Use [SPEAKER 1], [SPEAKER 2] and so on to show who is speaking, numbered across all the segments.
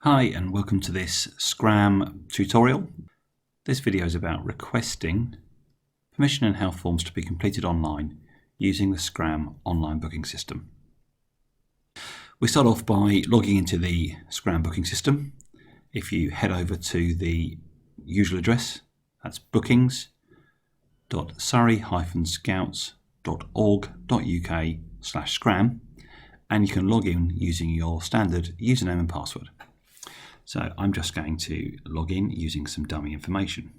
[SPEAKER 1] Hi and welcome to this SCRAM tutorial. This video is about requesting permission and health forms to be completed online using the SCRAM online booking system. We start off by logging into the SCRAM booking system. If you head over to the usual address, that's bookings.surrey-scouts.org.uk/SCRAM, and you can log in using your standard username and password. So I'm just going to log in using some dummy information.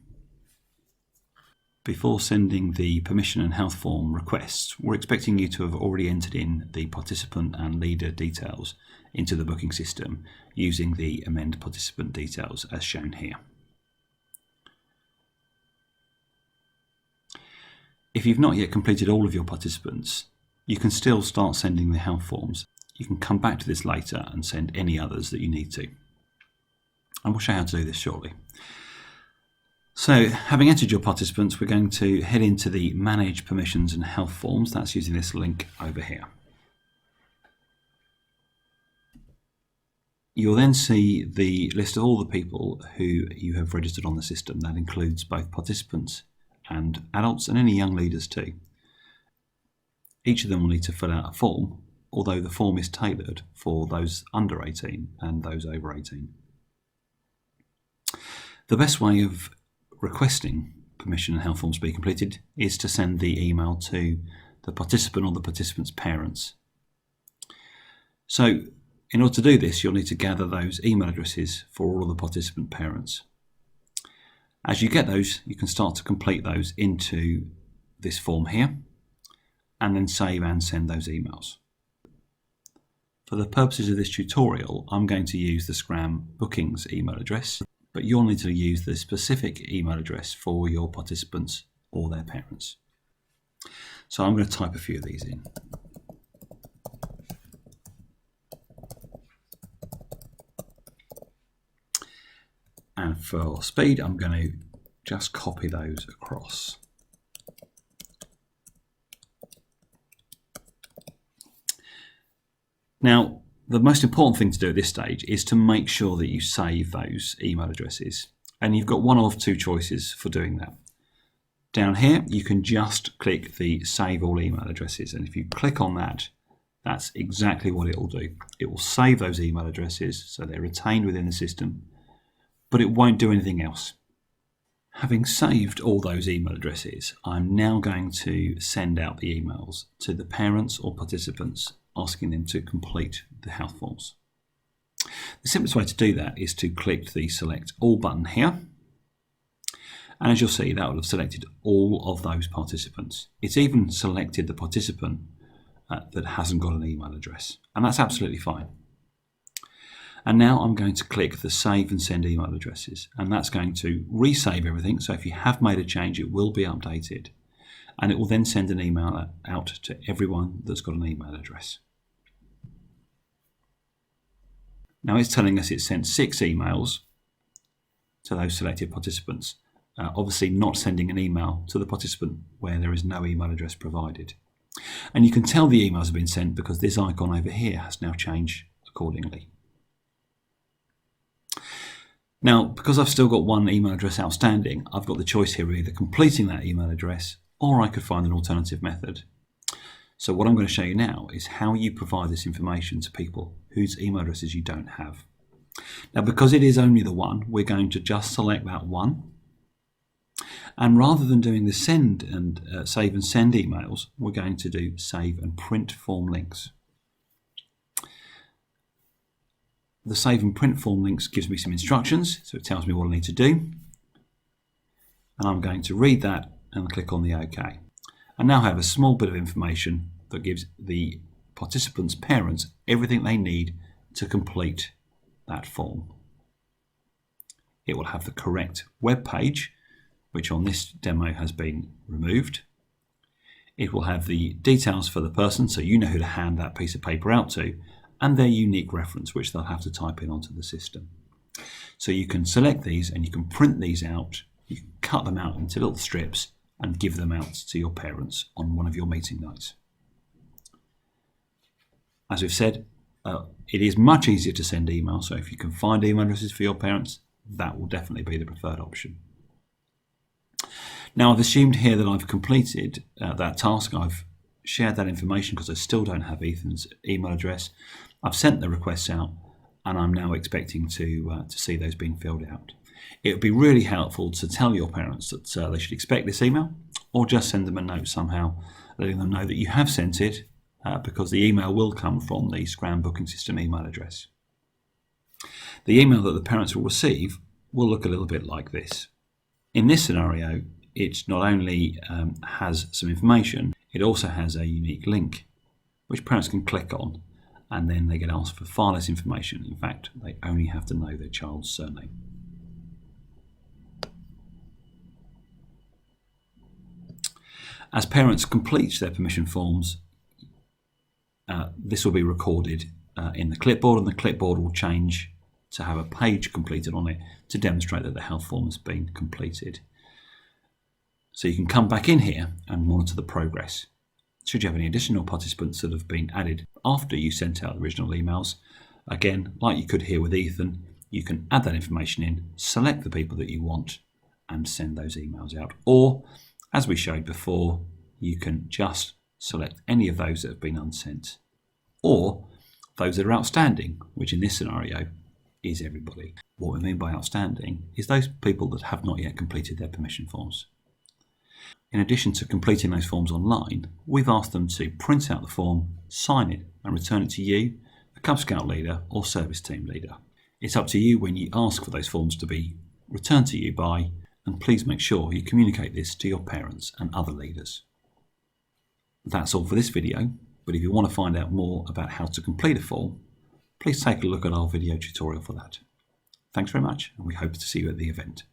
[SPEAKER 1] Before sending the permission and health form requests, we're expecting you to have already entered in the participant and leader details into the booking system using the amend participant details as shown here. If you've not yet completed all of your participants, you can still start sending the health forms. You can come back to this later and send any others that you need to. And we'll show you how to do this shortly. So, having entered your participants, we're going to head into the Manage Permissions and Health Forms. That's using this link over here. You'll then see the list of all the people who you have registered on the system. That includes both participants and adults and any young leaders too. Each of them will need to fill out a form, although the form is tailored for those under 18 and those over 18. The best way of requesting permission and health forms to be completed is to send the email to the participant or the participant's parents. So in order to do this, you'll need to gather those email addresses for all of the participant parents. As you get those, you can start to complete those into this form here and then save and send those emails. For the purposes of this tutorial, I'm going to use the SCRAM bookings email address, but you'll need to use the specific email address for your participants or their parents. So I'm going to type a few of these in. And for speed, I'm going to just copy those across. Now, the most important thing to do at this stage is to make sure that you save those email addresses. And you've got one of two choices for doing that. Down here, you can just click the Save All Email Addresses. And if you click on that, that's exactly what it will do. It will save those email addresses so they're retained within the system, but it won't do anything else. Having saved all those email addresses, I'm now going to send out the emails to the parents or participants asking them to complete the health forms. The simplest way to do that is to click the Select All button here. And as you'll see, that will have selected all of those participants. It's even selected the participant that hasn't got an email address. And that's absolutely fine. And now I'm going to click the Save and Send Email Addresses. And that's going to resave everything. So if you have made a change, it will be updated. And it will then send an email out to everyone that's got an email address. Now it's telling us it sent 6 emails to those selected participants, obviously not sending an email to the participant where there is no email address provided. And you can tell the emails have been sent because this icon over here has now changed accordingly. Now, because I've still got one email address outstanding, I've got the choice here of either completing that email address or I could find an alternative method. So what I'm going to show you now is how you provide this information to people whose email addresses you don't have. Now, because it is only the one, we're going to just select that one. And rather than doing the send and save and send emails, we're going to do save and print form links. The save and print form links gives me some instructions, so it tells me what I need to do. And I'm going to read that and click on the OK. And now I have a small bit of information that gives the participants' parents everything they need to complete that form. It will have the correct web page, which on this demo has been removed. It will have the details for the person, so you know who to hand that piece of paper out to, and their unique reference, which they'll have to type in onto the system. So you can select these and you can print these out, you can cut them out into little strips and give them out to your parents on one of your meeting nights. As we've said, It is much easier to send email, so if you can find email addresses for your parents, that will definitely be the preferred option. Now, I've assumed here that I've completed that task. I've shared that information because I still don't have Ethan's email address. I've sent the requests out, and I'm now expecting to see those being filled out. It would be really helpful to tell your parents that they should expect this email, or just send them a note somehow letting them know that you have sent it, because the email will come from the SCRAM booking system email address. The email that the parents will receive will look a little bit like this. In this scenario, it not only has some information, it also has a unique link which parents can click on, and then they get asked for far less information. In fact, they only have to know their child's surname. As parents complete their permission forms, this will be recorded in the clipboard, and the clipboard will change to have a page completed on it to demonstrate that the health form has been completed. So you can come back in here and monitor the progress. Should you have any additional participants that have been added after you sent out the original emails, again, like you could here with Ethan, you can add that information in, select the people that you want, and send those emails out. Or, as we showed before, you can just select any of those that have been unsent, or those that are outstanding, which in this scenario is everybody. What we mean by outstanding is those people that have not yet completed their permission forms. In addition to completing those forms online, we've asked them to print out the form, sign it, and return it to you, a Cub Scout leader or service team leader. It's up to you when you ask for those forms to be returned to you by, and please make sure you communicate this to your parents and other leaders. That's all for this video, but if you want to find out more about how to complete a form, please take a look at our video tutorial for that. Thanks very much, and we hope to see you at the event.